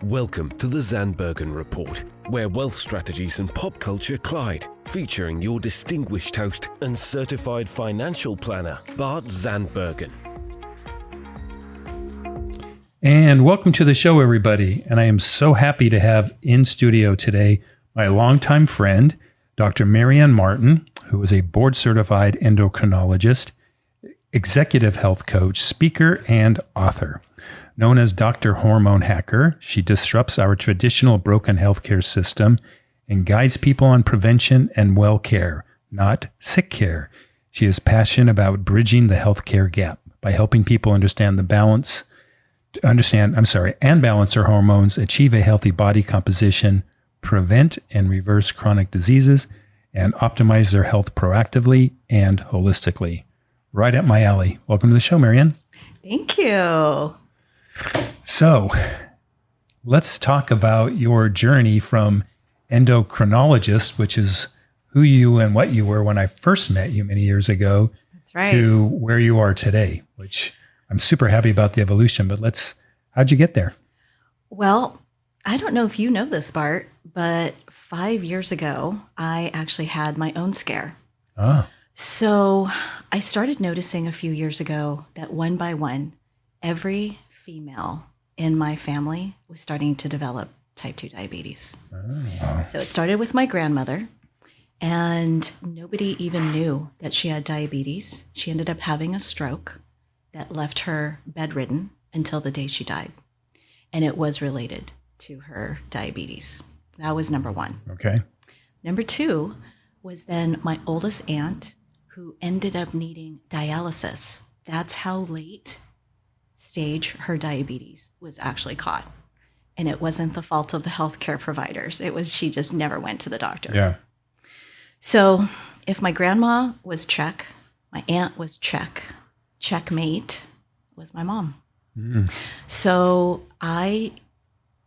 Welcome to the Zandbergen Report, where wealth strategies and pop culture collide, featuring your distinguished host and certified financial planner, Bart Zandbergen. And welcome to the show, everybody. And I am so happy to have in studio today my longtime friend, Dr. Marianne Martin, who is a board-certified endocrinologist, executive health coach, speaker, and author. Known as Dr. Hormone Hacker, she disrupts our traditional broken healthcare system and guides people on prevention and well care, not sick care. She is passionate about bridging the healthcare gap by helping people and balance their hormones, achieve a healthy body composition, prevent and reverse chronic diseases, and optimize their health proactively and holistically. Right up my alley. Welcome to the show, Marianne. Thank you. So let's talk about your journey from endocrinologist, which is who you and what you were when I first met you many years ago, That's right. to where you are today, which I'm super happy about the evolution. But how'd you get there? Well, I don't know if you know this, Bart, but 5 years ago, I actually had my own scare. Ah, So I started noticing a few years ago that one by one, every female in my family was starting to develop type 2 diabetes. So it started with my grandmother, and nobody even knew that she had diabetes. She ended up having a stroke that left her bedridden until the day she died. And it was related to her diabetes. That was number one. okay. Number two was then my oldest aunt, who ended up needing dialysis. That's how late stage her diabetes was actually caught. And it wasn't the fault of the healthcare providers. It was she just never went to the doctor. Yeah. So if my grandma was check, my aunt was check, checkmate was my mom. So I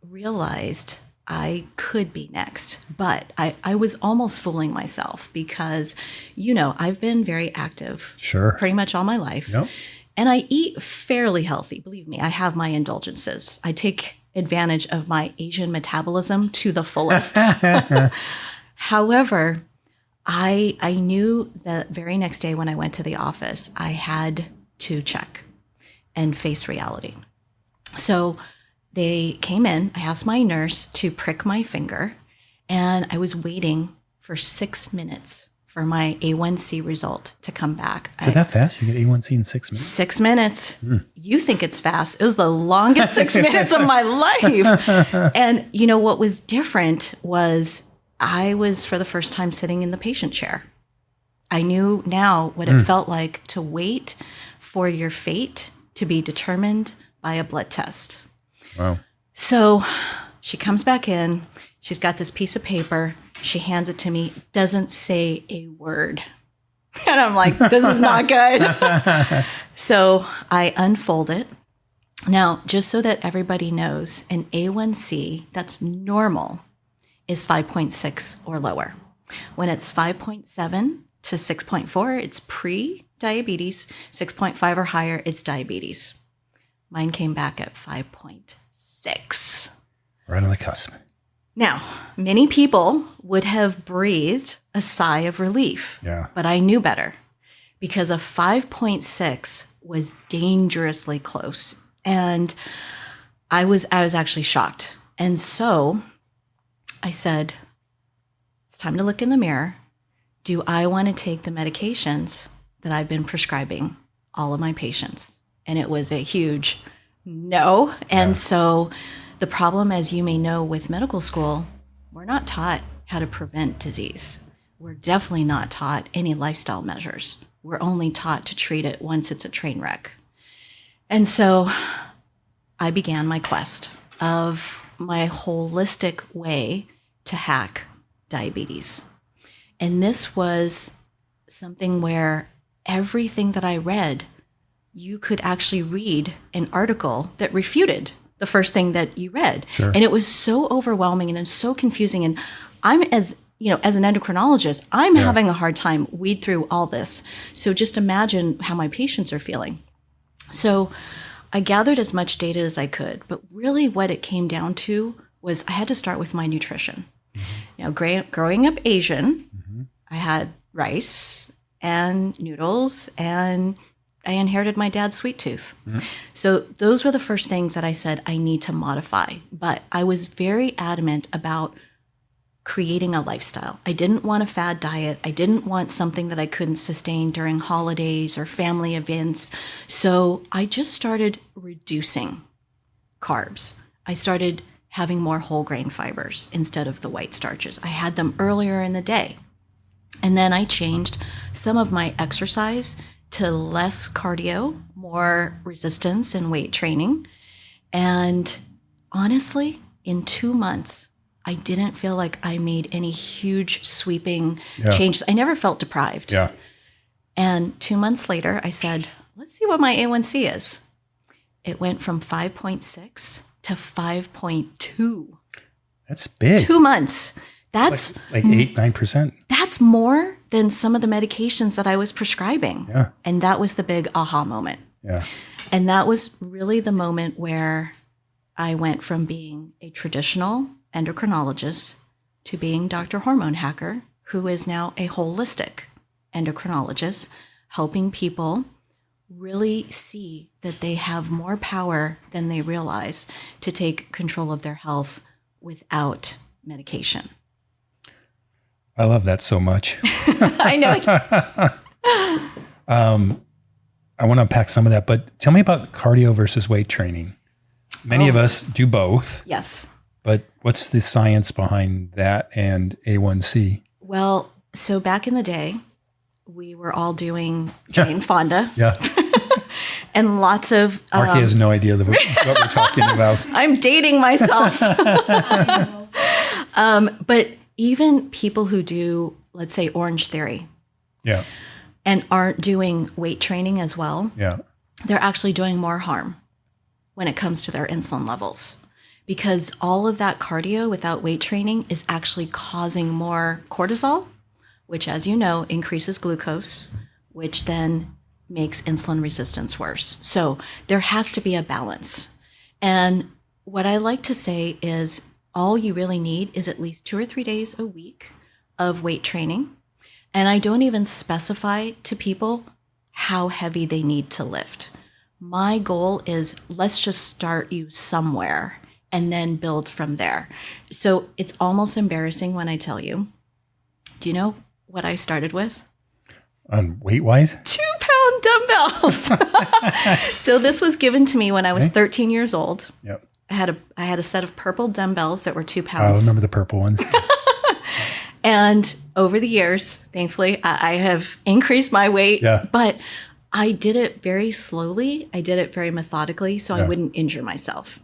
realized I could be next, but I was almost fooling myself because, I've been very active Sure. pretty much all my life. Yep. And I eat fairly healthy. Believe me, I have my indulgences. I take advantage of my Asian metabolism to the fullest. However, I knew the very next day when I went to the office, I had to check and face reality. So they came in, I asked my nurse to prick my finger, and I was waiting for 6 minutes for my A1C result to come back. Is it that fast? You get A1C in 6 minutes? 6 minutes. You think it's fast. It was the longest 6 minutes of my life. And what was different was I was for the first time sitting in the patient chair. I knew now what it felt like to wait for your fate to be determined by a blood test. Wow. So she comes back in. She's got this piece of paper. She hands it to me, doesn't say a word. And I'm like, this is not good. So I unfold it. Now, just so that everybody knows, an A1C that's normal is 5.6 or lower. When it's 5.7 to 6.4, it's pre-diabetes. 6.5 or higher, it's diabetes. Mine came back at 5.6. Right on the cusp. Now, many people would have breathed a sigh of relief, Yeah. but I knew better because a 5.6 was dangerously close. And I was actually shocked. And so I said, it's time to look in the mirror. Do I want to take the medications that I've been prescribing all of my patients? And it was a huge no. And so the problem, as you may know, with medical school, we're not taught how to prevent disease. We're definitely not taught any lifestyle measures. We're only taught to treat it once it's a train wreck. And so I began my quest of my holistic way to hack diabetes. And this was something where everything that I read, you could actually read an article that refuted the first thing that you read. Sure. And it was so overwhelming and so confusing. And I'm as an endocrinologist, I'm having a hard time weed through all this. So just imagine how my patients are feeling. So I gathered as much data as I could, but really what it came down to was I had to start with my nutrition. Now, growing up Asian, I had rice and noodles, and I inherited my dad's sweet tooth. So those were the first things that I said I need to modify. But I was very adamant about creating a lifestyle. I didn't want a fad diet. I didn't want something that I couldn't sustain during holidays or family events. So I just started reducing carbs. I started having more whole grain fibers instead of the white starches. I had them earlier in the day. And then I changed some of my exercise to less cardio, more resistance and weight training. And honestly, in 2 months, I didn't feel like I made any huge sweeping changes. I never felt deprived. Yeah. And 2 months later, I said, let's see what my A1C is. It went from 5.6 to 5.2. That's big. 2 months. That's like 8-9%. That's more than some of the medications that I was prescribing. Yeah. And that was the big aha moment. Yeah. And that was really the moment where I went from being a traditional endocrinologist to being Dr. Hormone Hacker, who is now a holistic endocrinologist, helping people really see that they have more power than they realize to take control of their health without medication. I love that so much. I know. I want to unpack some of that, but tell me about cardio versus weight training. Many of us do both. Yes. But what's the science behind that and A1C? Well, so back in the day, we were all doing Jane Fonda. Yeah. And lots of... Marky has no idea what we're talking about. I'm dating myself. But even people who do, let's say, Orange Theory, Yeah. and aren't doing weight training as well, Yeah. they're actually doing more harm when it comes to their insulin levels. Because all of that cardio without weight training is actually causing more cortisol, which, as you know, increases glucose, which then makes insulin resistance worse. So there has to be a balance. And what I like to say is all you really need is at least 2 or 3 days a week of weight training. And I don't even specify to people how heavy they need to lift. My goal is let's just start you somewhere and then build from there. So it's almost embarrassing when I tell you, do you know what I started with? On weight-wise? 2-pound dumbbells. So this was given to me when I was 13 years old. Yep. I had a set of purple dumbbells that were 2 I pounds. remember the purple ones. And over the years, thankfully, I have increased my weight, but I did it very slowly. I did it very methodically so I wouldn't injure myself.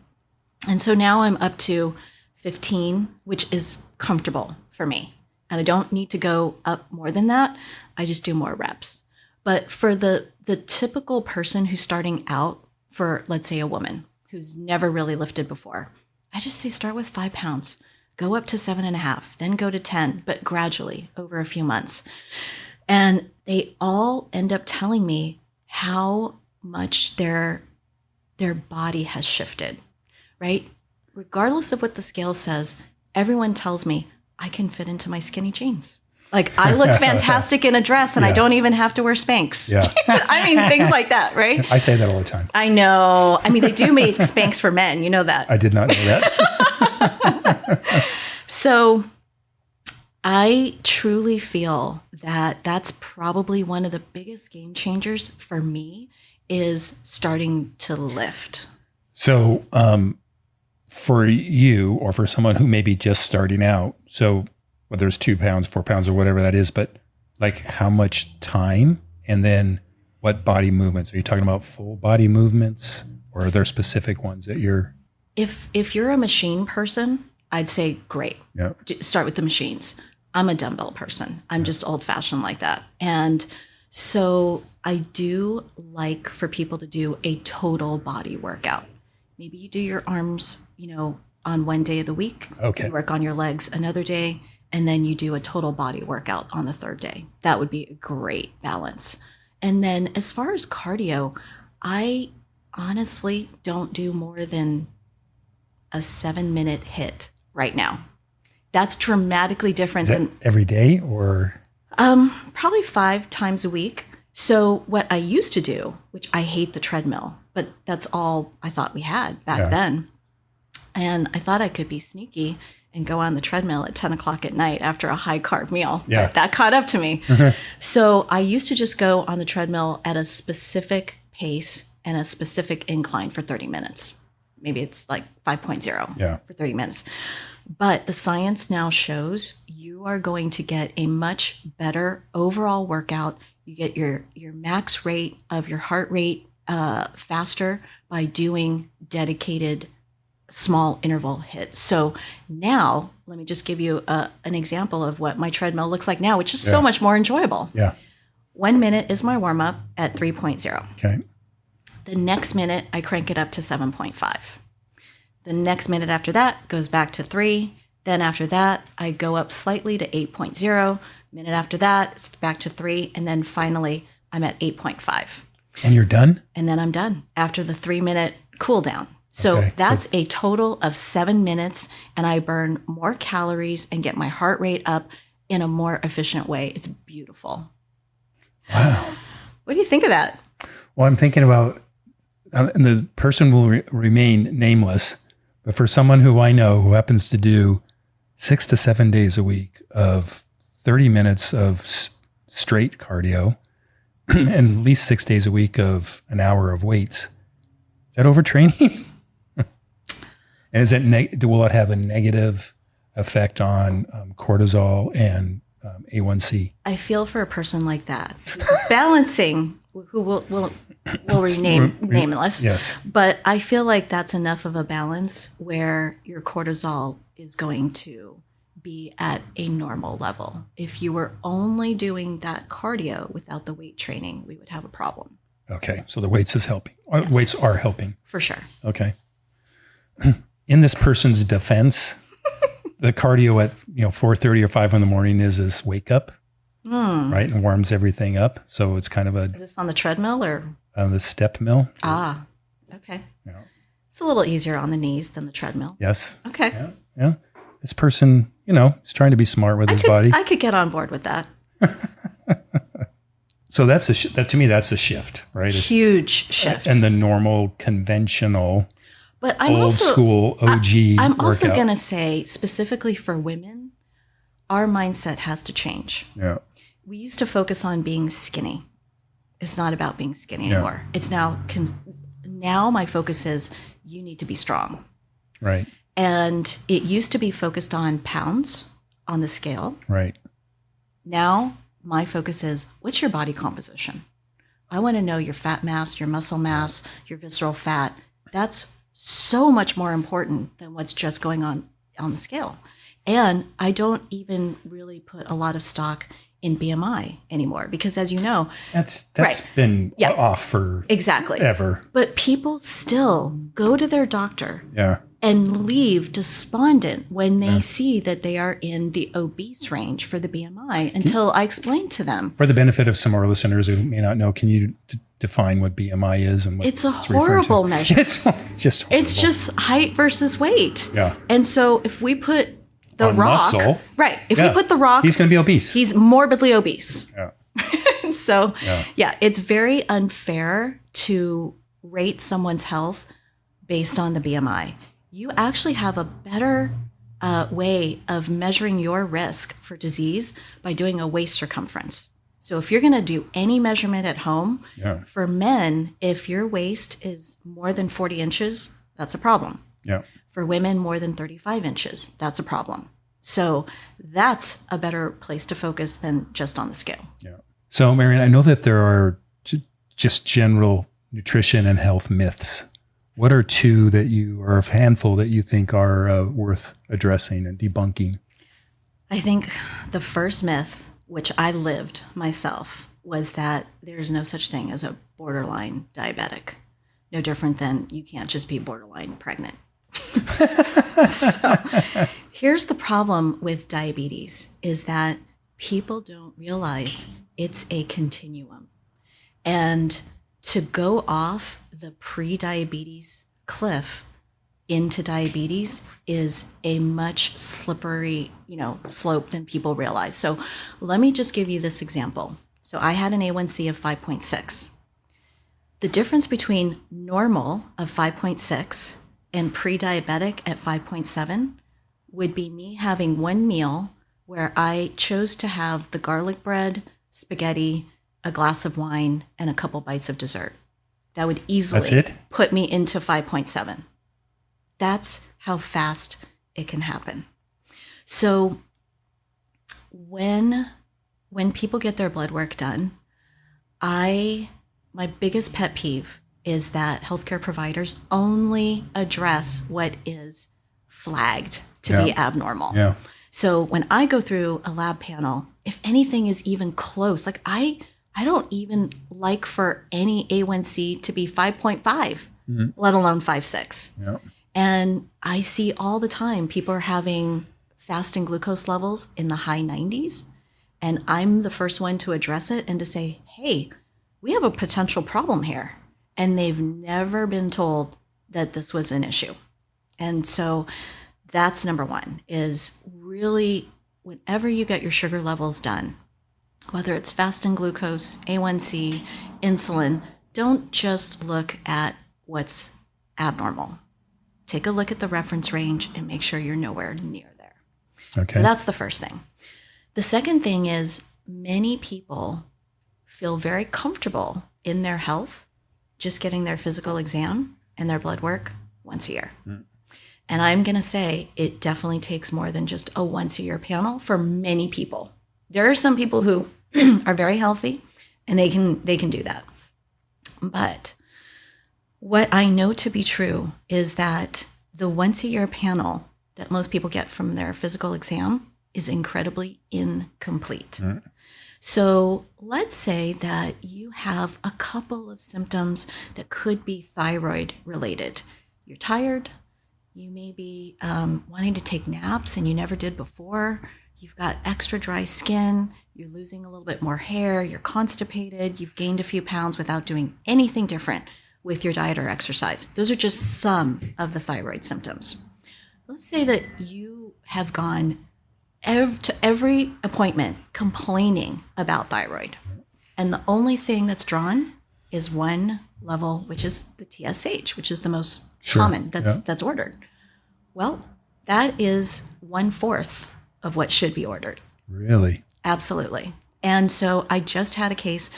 And so now I'm up to 15, which is comfortable for me. And I don't need to go up more than that. I just do more reps. But for the typical person who's starting out, for let's say a woman who's never really lifted before, I just say start with 5 pounds, go up to 7.5, then go to 10, but gradually over a few months. And they all end up telling me how much their body has shifted, right? Regardless of what the scale says, everyone tells me I can fit into my skinny jeans. Like I look fantastic in a dress and I don't even have to wear Spanx. Yeah. I mean, things like that, right? I say that all the time. I know. I mean, they do make Spanx for men. You know that. I did not know that. So I truly feel that that's probably one of the biggest game changers for me is starting to lift. So for you or for someone who may be just starting out, so whether it's 2 pounds, 4 pounds, or whatever that is, but like how much time and then what body movements? Are you talking about full body movements or are there specific ones that you're... If you're a machine person, I'd say great. Yeah. Start with the machines. I'm a dumbbell person. I'm just old fashioned like that. And so I do like for people to do a total body workout. Maybe you do your arms, on one day of the week. Okay. You work on your legs another day, and then you do a total body workout on the third day. That would be a great balance. And then as far as cardio, I honestly don't do more than a 7-minute hit right now. That's dramatically different Is that than every day or? probably 5 times a week. So what I used to do, which I hate the treadmill, but that's all I thought we had back then. And I thought I could be sneaky and go on the treadmill at 10 o'clock at night after a high carb meal. Yeah. But that caught up to me. So I used to just go on the treadmill at a specific pace and a specific incline for 30 minutes. Maybe it's like 5.0 for 30 minutes. But the science now shows you are going to get a much better overall workout. You get your max rate of your heart rate faster by doing dedicated small interval hits. So now, let me just give you an example of what my treadmill looks like now, which is so much more enjoyable. 1 minute is my warm up at 3.0. Okay. The next minute, I crank it up to 7.5. The next minute after that goes back to 3. Then after that, I go up slightly to 8.0. Minute after that, it's back to 3. And then finally, I'm at 8.5. And you're done? And then I'm done after the 3-minute cool down. So that's a total of 7 minutes, and I burn more calories and get my heart rate up in a more efficient way. It's beautiful. Wow. What do you think of that? Well, I'm thinking about, and the person will remain nameless, but for someone who I know who happens to do 6 to 7 days a week of 30 minutes of straight cardio and at least 6 days a week of an hour of weights, is that overtraining? And is it will it have a negative effect on cortisol and A1C? I feel for a person like that who's balancing, who will rename nameless. Yes. But I feel like that's enough of a balance where your cortisol is going to be at a normal level. If you were only doing that cardio without the weight training, we would have a problem. Okay. So the weights is helping. Yes. Weights are helping. For sure. Okay. In this person's defense, the cardio at 4:30 or 5 in the morning is this wake up, right, and warms everything up. So it's kind of Is this on the treadmill or the step mill. Okay. Yeah. It's a little easier on the knees than the treadmill. Yes. Okay. Yeah. This person, is trying to be smart with his body. I could get on board with that. So that's that to me. That's a shift, right? Huge shift. And the normal, conventional. But I'm old also, school OG I'm also workout. going to say, specifically for women, our mindset has to change. Yeah. We used to focus on being skinny. It's not about being skinny anymore. It's now my focus is you need to be strong. Right. And it used to be focused on pounds on the scale. Right. Now my focus is, what's your body composition? I want to know your fat mass, your muscle mass, your visceral fat. That's so much more important than what's just going on the scale. And I don't even really put a lot of stock in BMI anymore because, as you know, that's been off for ever. But people still go to their doctor and leave despondent when they see that they are in the obese range for the BMI until I explain to them. For the benefit of some of our listeners who may not know, can you define what BMI is and what it's a horrible measure? It's just horrible. It's just height versus weight. Yeah. And so if we put The on Rock, muscle, right? If we put The Rock, he's going to be obese. He's morbidly obese. Yeah. So it's very unfair to rate someone's health based on the BMI. You actually have a better way of measuring your risk for disease by doing a waist circumference. So if you're going to do any measurement at home, for men, if your waist is more than 40 inches, that's a problem. Yeah. For women, more than 35 inches, that's a problem. So that's a better place to focus than just on the scale. Yeah. So, Marian, I know that there are just general nutrition and health myths. What are two that or a handful that you think are worth addressing and debunking? I think the first myth, which I lived myself, was that there's no such thing as a borderline diabetic. No different than you can't just be borderline pregnant. So here's the problem with diabetes is that people don't realize it's a continuum. And to go off the pre-diabetes cliff into diabetes is a much slippery, slope than people realize. So let me just give you this example. So I had an A1C of 5.6. The difference between normal of 5.6 and pre-diabetic at 5.7 would be me having one meal where I chose to have the garlic bread, spaghetti, a glass of wine, and a couple bites of dessert. That would easily put me into 5.7. That's how fast it can happen. So when people get their blood work done, my biggest pet peeve is that healthcare providers only address what is flagged to be abnormal. Yeah. So when I go through a lab panel, if anything is even close, like I don't even like for any A1C to be 5.5, let alone 5.6. Yeah. And I see all the time people are having fasting glucose levels in the high 90s. And I'm the first one to address it and to say, hey, we have a potential problem here. And they've never been told that this was an issue. And so that's number one, is really whenever you get your sugar levels done, whether it's fasting glucose, A1C, insulin, don't just look at what's abnormal. Take a look at the reference range and make sure you're nowhere near there. Okay. So that's the first thing. The second thing is many people feel very comfortable in their health just getting their physical exam and their blood work once a year. And I'm going to say it definitely takes more than just a once a year panel for many people. There are some people who are very healthy and they can do that. But what I know to be true is that the once a year panel that most people get from their physical exam is incredibly incomplete. So let's say that you have a couple of symptoms that could be thyroid related. You're tired. You may be wanting to take naps and you never did before. You've got extra dry skin. You're losing a little bit more hair. You're constipated. You've gained a few pounds without doing anything different with your diet or exercise. Those are just some of the thyroid symptoms. Let's say that you have gone to every appointment complaining about thyroid. And the only thing that's drawn is one level, which is the TSH, which is the most common that's ordered. Well, that is 1/4 of what should be ordered. Really? Absolutely. And so I just had a case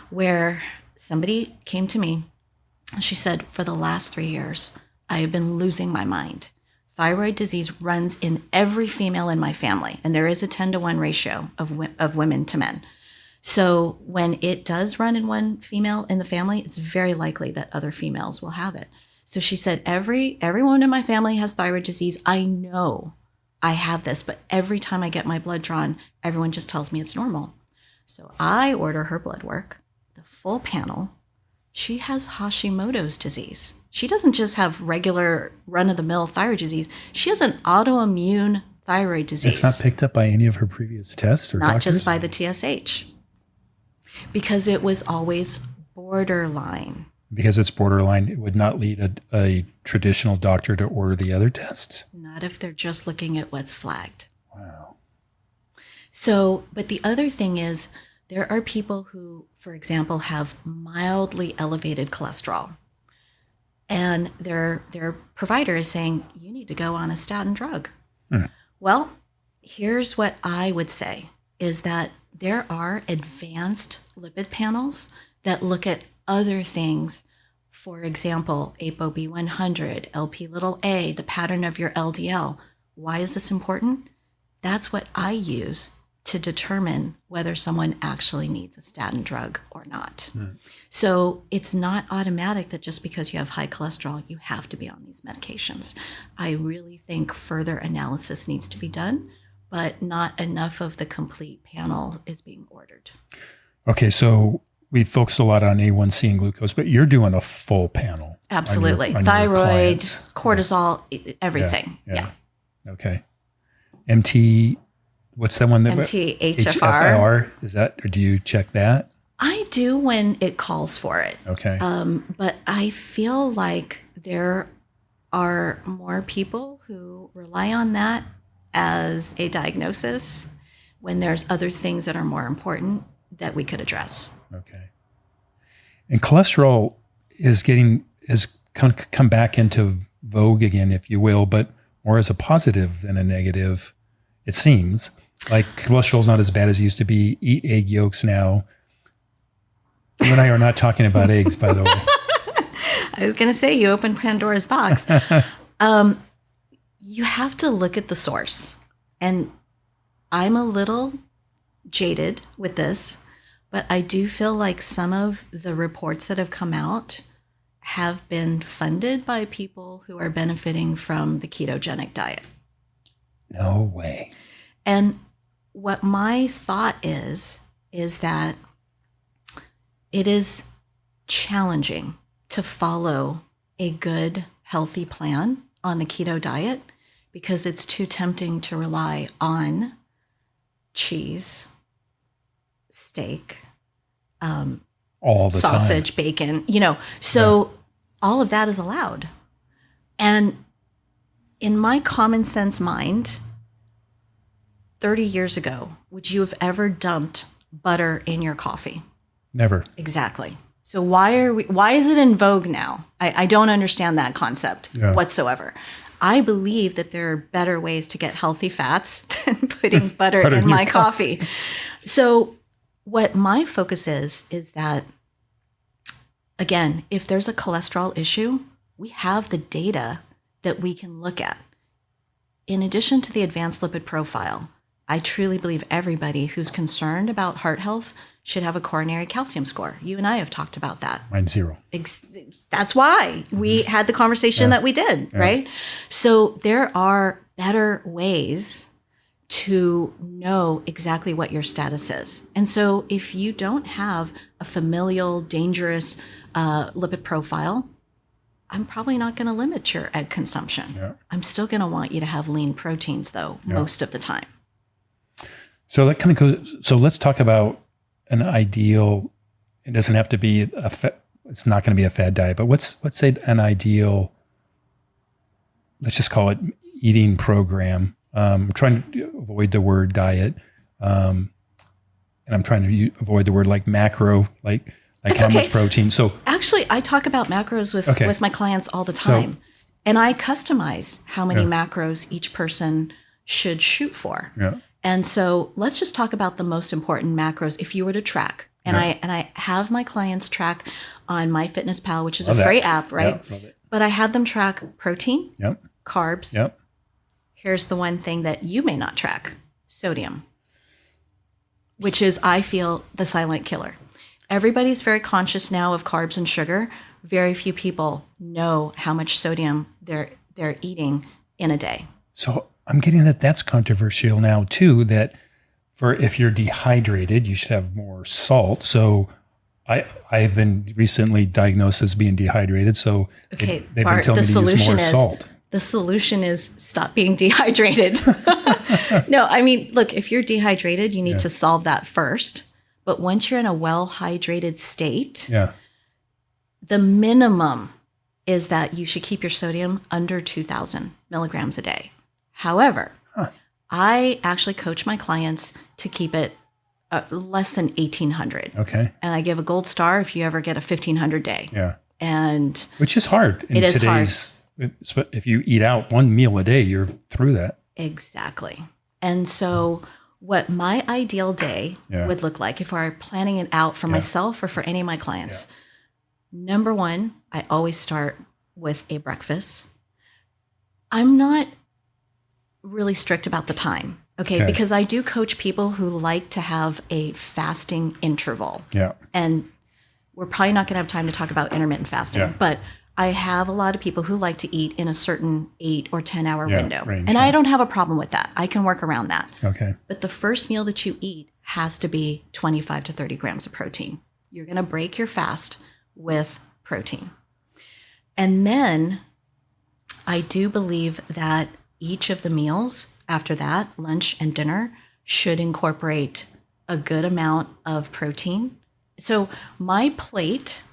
where somebody came to me and she said, for the last 3 years, I have been losing my mind. Thyroid disease runs in every female in my family, and there is a 10-to-1 ratio of women to men. So when it does run in one female in the family, it's very likely that other females will have it. So she said, everyone in my family has thyroid disease. I know I have this, but every time I get my blood drawn, everyone just tells me it's normal. So I order her blood work, the full panel. She has Hashimoto's disease. She doesn't just have regular run-of-the-mill thyroid disease. She has an autoimmune thyroid disease. It's not picked up by any of her previous tests or not doctors? Just by the TSH. Because it was always borderline. Because it's borderline, it would not lead a traditional doctor to order the other tests? Not if they're just looking at what's flagged. Wow. So, but the other thing is, there are people who, for example, have mildly elevated cholesterol. And their provider is saying, you need to go on a statin drug. Well, here's what I would say, is that there are advanced lipid panels that look at other things. For example, ApoB100, Lp(a), the pattern of your LDL. Why is this important? That's what I use to determine whether someone actually needs a statin drug or not. So it's not automatic that just because you have high cholesterol, you have to be on these medications. I really think further analysis needs to be done, but not enough of the complete panel is being ordered. Okay, so we focus a lot on A1C and glucose, but you're doing a full panel. Absolutely. On your Thyroid, clients. cortisol, everything. Yeah. Okay. MT, what's that one? MTHFR. HFR, is that, or do you check that? I do when it calls for it. Okay. But I feel like there are more people who rely on that as a diagnosis when there's other things that are more important that we could address. Okay. And cholesterol has come back into vogue again, if you will, but more as a positive than a negative, it seems. Like cholesterol is not as bad as it used to be. Eat egg yolks now. You and I are not talking about eggs, by the way. I was going to say, you opened Pandora's box. You have to look at the source. And I'm a little jaded with this, but I do feel like some of the reports that have come out have been funded by people who are benefiting from the ketogenic diet. No way. And what my thought is that it is challenging to follow a good, healthy plan on the keto diet because it's too tempting to rely on cheese, steak, all the sausage, time. bacon, so all of that is allowed. And in my common sense mind, 30 years ago, would you have ever dumped butter in your coffee? Never. Exactly. So why is it in vogue now? I don't understand that concept whatsoever. I believe that there are better ways to get healthy fats than putting butter in my coffee. So what my focus is that, again, if there's a cholesterol issue, we have the data that we can look at. In addition to the advanced lipid profile, I truly believe everybody who's concerned about heart health should have a coronary calcium score. You and I have talked about that. Mine's 0. That's why we had the conversation that we did, right? So there are better ways to know exactly what your status is. And so if you don't have a familial, dangerous lipid profile, I'm probably not going to limit your egg consumption. Yeah. I'm still going to want you to have lean proteins, though, most of the time. So that kind of goes. So let's talk about an ideal. It doesn't have to be it's not going to be a fad diet, but let's say an ideal. Let's just call it eating program. I'm trying to avoid the word diet, and I'm trying to avoid the word like macro, like how much protein. So actually, I talk about macros with my clients all the time, and I customize how many macros each person should shoot for. Yeah. And so let's just talk about the most important macros if you were to track. And I have my clients track on MyFitnessPal, which is a free app, right? Yeah, love it. But I have them track protein, Yep. carbs. Yep. Here's the one thing that you may not track: sodium, which is, I feel, the silent killer. Everybody's very conscious now of carbs and sugar. Very few people know how much sodium they're eating in a day. So I'm getting that's controversial now too, that for if you're dehydrated, you should have more salt. So I've been recently diagnosed as being dehydrated. So they've been telling me to use more salt. The solution is stop being dehydrated. No, I mean, look, if you're dehydrated, you need to solve that first. But once you're in a well-hydrated state, the minimum is that you should keep your sodium under 2,000 milligrams a day. However, I actually coach my clients to keep it less than 1,800. Okay. And I give a gold star if you ever get a 1,500 day. Yeah. And which is hard in today's. If you eat out one meal a day, you're through that. Exactly. And so what my ideal day would look like if I were planning it out for myself or for any of my clients. Number one, I always start with a breakfast. I'm not really strict about the time, okay? Because I do coach people who like to have a fasting interval. Yeah. And we're probably not going to have time to talk about intermittent fasting, but I have a lot of people who like to eat in a certain 8 or 10 hour window. And I don't have a problem with that. I can work around that. Okay. But the first meal that you eat has to be 25 to 30 grams of protein. You're going to break your fast with protein. And then I do believe that each of the meals after that, lunch and dinner, should incorporate a good amount of protein So my plate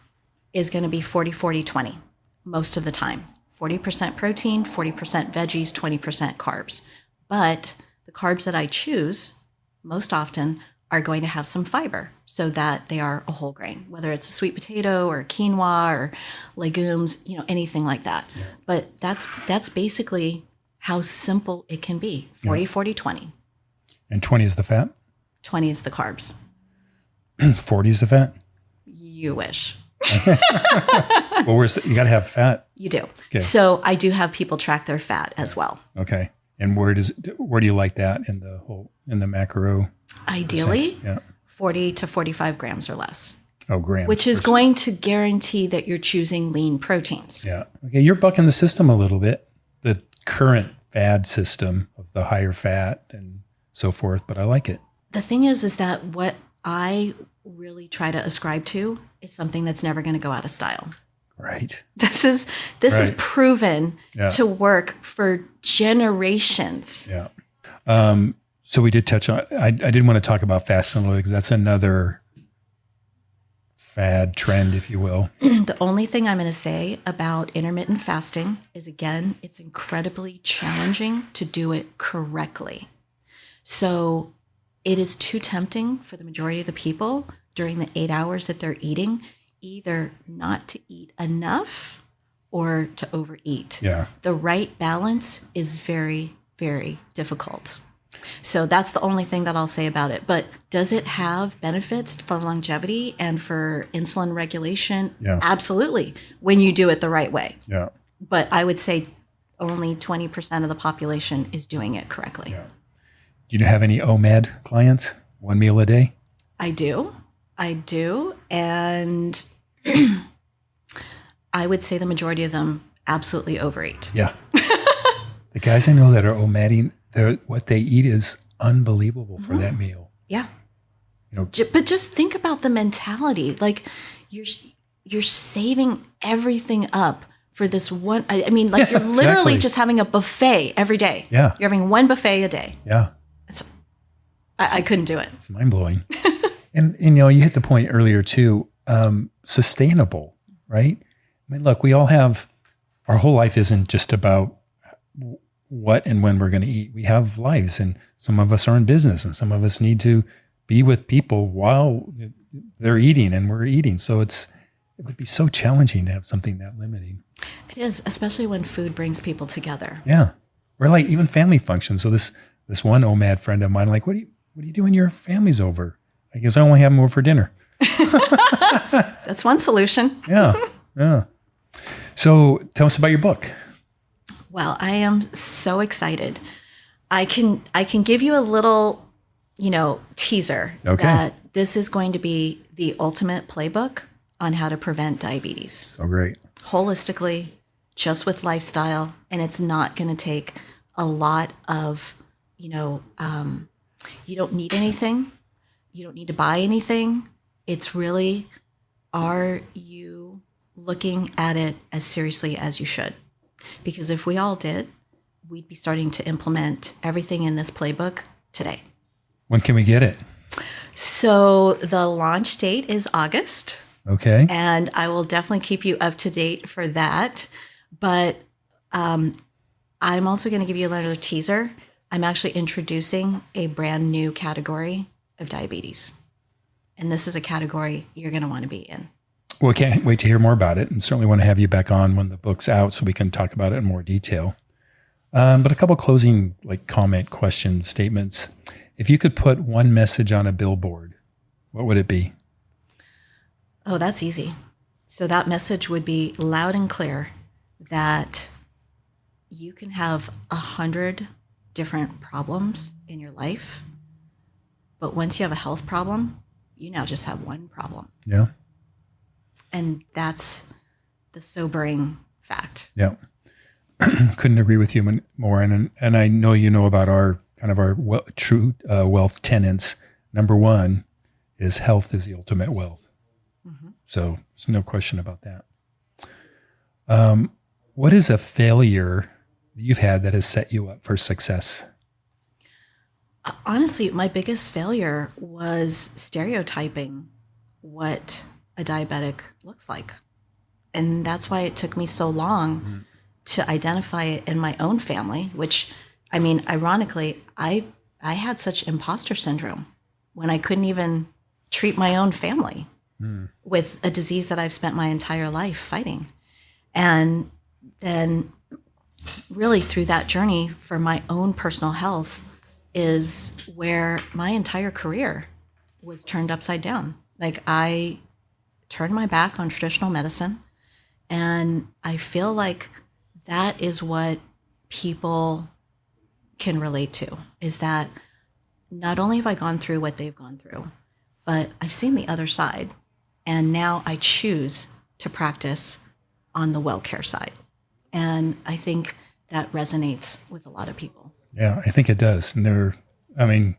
is going to be 40, 40, 20 most of the time. 40% protein, 40% veggies, 20% carbs. But the carbs that I choose most often are going to have some fiber so that they are a whole grain, whether it's a sweet potato or quinoa or legumes, anything like that. Yeah. But that's basically how simple it can be. 40, 40, 20. And 20 is the fat? 20 is the carbs. 40 is the fat? You wish. Well, you got to have fat. You do. Okay. So I do have people track their fat as well. Okay. And where do you like that in the macro? Ideally, 40 to 45 grams or less. Oh, grams. Which is going to guarantee that you're choosing lean proteins. Yeah. Okay. You're bucking the system a little bit, the current fad system of the higher fat and so forth, but I like it. The thing is that what I really try to ascribe to is something that's never going to go out of style. Right. This is proven to work for generations. Yeah. So we did touch on, I didn't want to talk about fast and low because that's another fad trend, if you will. The only thing I'm going to say about intermittent fasting is, again, it's incredibly challenging to do it correctly. So it is too tempting for the majority of the people during the 8 hours that they're eating, either not to eat enough or to overeat. Yeah. The right balance is very, very difficult. So that's the only thing that I'll say about it. But does it have benefits for longevity and for insulin regulation? Yeah. Absolutely, when you do it the right way. Yeah. But I would say only 20% of the population is doing it correctly. Yeah. Do you have any OMAD clients? 1 meal a day? I do. And I would say the majority of them absolutely overeat. Yeah. The guys I know that are OMADing, what they eat is unbelievable for that meal. Yeah. But just think about the mentality. Like you're saving everything up for this one. I mean, like you're literally just having a buffet every day. Yeah. You're having one buffet a day. Yeah. I couldn't do it. It's mind blowing. And you hit the point earlier too, sustainable, right? I mean, look, we all have, our whole life isn't just about what and when we're going to eat. We have lives, and some of us are in business, and some of us need to be with people while they're eating and we're eating. So it would be so challenging to have something that limiting. It is, especially when food brings people together. Yeah. Or like even family functions. So this one OMAD friend of mine, like, what do you do when your family's over? I guess I only have them over for dinner. That's one solution. Yeah. So tell us about your book. Well, I am so excited. I can give you a little, teaser that this is going to be the ultimate playbook on how to prevent diabetes. So great. Holistically, just with lifestyle, and it's not going to take a lot of, you don't need anything. You don't need to buy anything. It's really, are you looking at it as seriously as you should? Because if we all did, we'd be starting to implement everything in this playbook today. When can we get it? So the launch date is August. Okay. And I will definitely keep you up to date for that. But I'm also going to give you another teaser. I'm actually introducing a brand new category of diabetes. And this is a category you're going to want to be in. Well, I can't wait to hear more about it, and certainly want to have you back on when the book's out so we can talk about it in more detail. But a couple closing comment, question, statements. If you could put one message on a billboard, what would it be? Oh, that's easy. So that message would be loud and clear that you can have 100 different problems in your life, but once you have a health problem, you now just have one problem. Yeah. And that's the sobering fact. Yeah. Couldn't agree with you more. And I know you know about our true wealth tenets. Number one is health is the ultimate wealth. Mm-hmm. So there's no question about that. What is a failure you've had that has set you up for success? Honestly, my biggest failure was stereotyping what a diabetic looks like. And that's why it took me so long to identify it in my own family, which, I mean, ironically, I had such imposter syndrome when I couldn't even treat my own family with a disease that I've spent my entire life fighting. And then really through that journey for my own personal health is where my entire career was turned upside down. Like, I turned my back on traditional medicine, and I feel like that is what people can relate to, is that not only have I gone through what they've gone through, but I've seen the other side. And now I choose to practice on the well-care side. And I think that resonates with a lot of people. Yeah, I think it does. And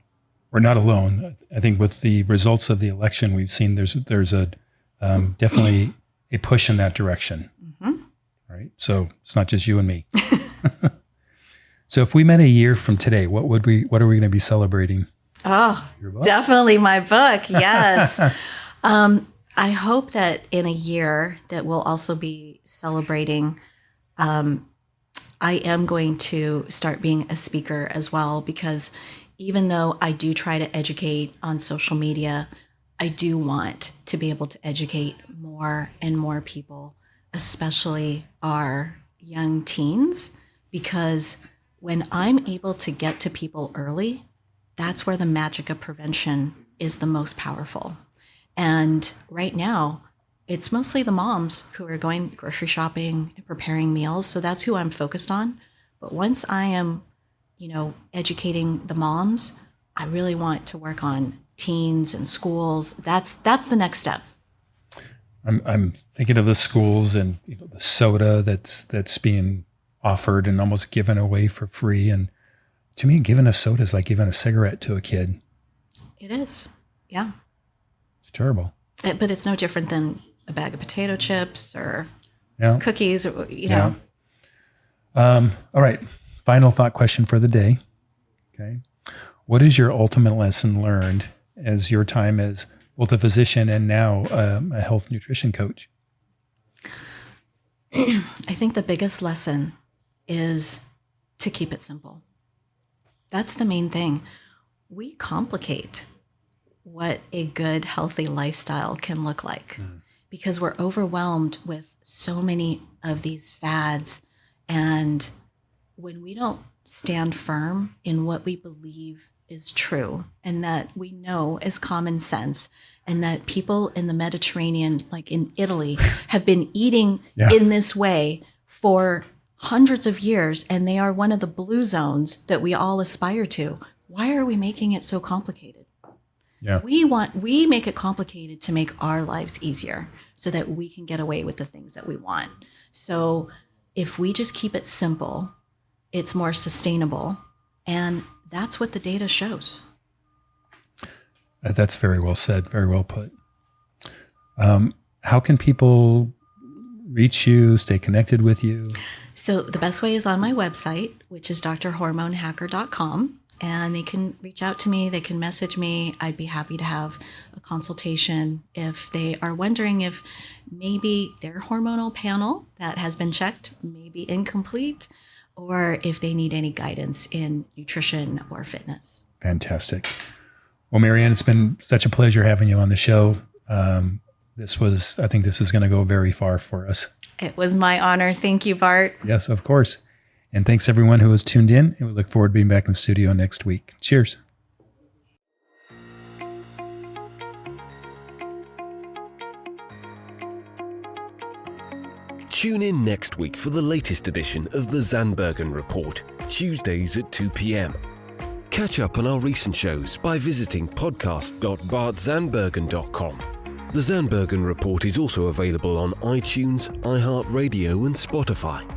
we're not alone. I think with the results of the election, we've seen there's a definitely a push in that direction. Right? So it's not just you and me. So if we met a year from today, what are we going to be celebrating? Oh, definitely my book. Yes. I hope that in a year that we'll also be celebrating, I am going to start being a speaker as well, because even though I do try to educate on social media, I do want to be able to educate more and more people, especially our young teens, because when I'm able to get to people early, that's where the magic of prevention is the most powerful. And right now, it's mostly the moms who are going grocery shopping and preparing meals. So that's who I'm focused on. But once I am, educating the moms, I really want to work on teens and schools. That's the next step. I'm thinking of the schools and the soda that's being offered and almost given away for free. And to me, giving a soda is like giving a cigarette to a kid. It is. Yeah. It's terrible. But it's no different than a bag of potato chips or cookies, or, Yeah. All right. Final thought question for the day. Okay. What is your ultimate lesson learned as your time as both a physician and now a health nutrition coach? I think the biggest lesson is to keep it simple. That's the main thing. We complicate what a good, healthy lifestyle can look like because we're overwhelmed with so many of these fads. And when we don't stand firm in what we believe is true and that we know is common sense, and that people in the Mediterranean, like in Italy, have been eating in this way for hundreds of years, and they are one of the blue zones that we all aspire to. Why are we making it so complicated? Yeah. We make it complicated to make our lives easier so that we can get away with the things that we want. So if we just keep it simple, it's more sustainable. And that's what the data shows. That's very well said. Very well put. How can people reach you, stay connected with you? So the best way is on my website, which is drhormonehacker.com. And they can reach out to me. They can message me. I'd be happy to have a consultation if they are wondering if maybe their hormonal panel that has been checked may be incomplete, or if they need any guidance in nutrition or fitness. Fantastic. Well, Marianne, it's been such a pleasure having you on the show. I think this is going to go very far for us. It was my honor. Thank you, Bart. Yes, of course. And thanks everyone who has tuned in, and we look forward to being back in the studio next week. Cheers. Tune in next week for the latest edition of the Zandbergen Report, Tuesdays at 2 p.m. Catch up on our recent shows by visiting podcast.bartzandbergen.com. The Zandbergen Report is also available on iTunes, iHeartRadio and Spotify.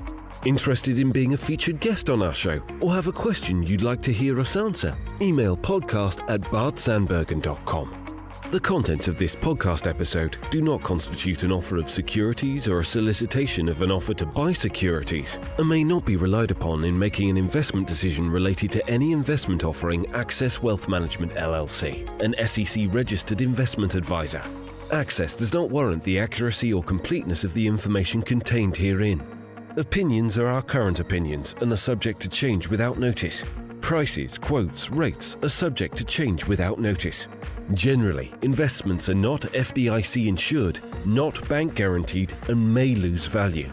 Interested in being a featured guest on our show or have a question you'd like to hear us answer? Email podcast@bartzandbergen.com. The contents of this podcast episode do not constitute an offer of securities or a solicitation of an offer to buy securities and may not be relied upon in making an investment decision related to any investment offering Access Wealth Management LLC, an SEC-registered investment advisor. Access does not warrant the accuracy or completeness of the information contained herein. Opinions are our current opinions and are subject to change without notice. Prices, quotes, rates are subject to change without notice. Generally, investments are not FDIC insured, not bank guaranteed, and may lose value.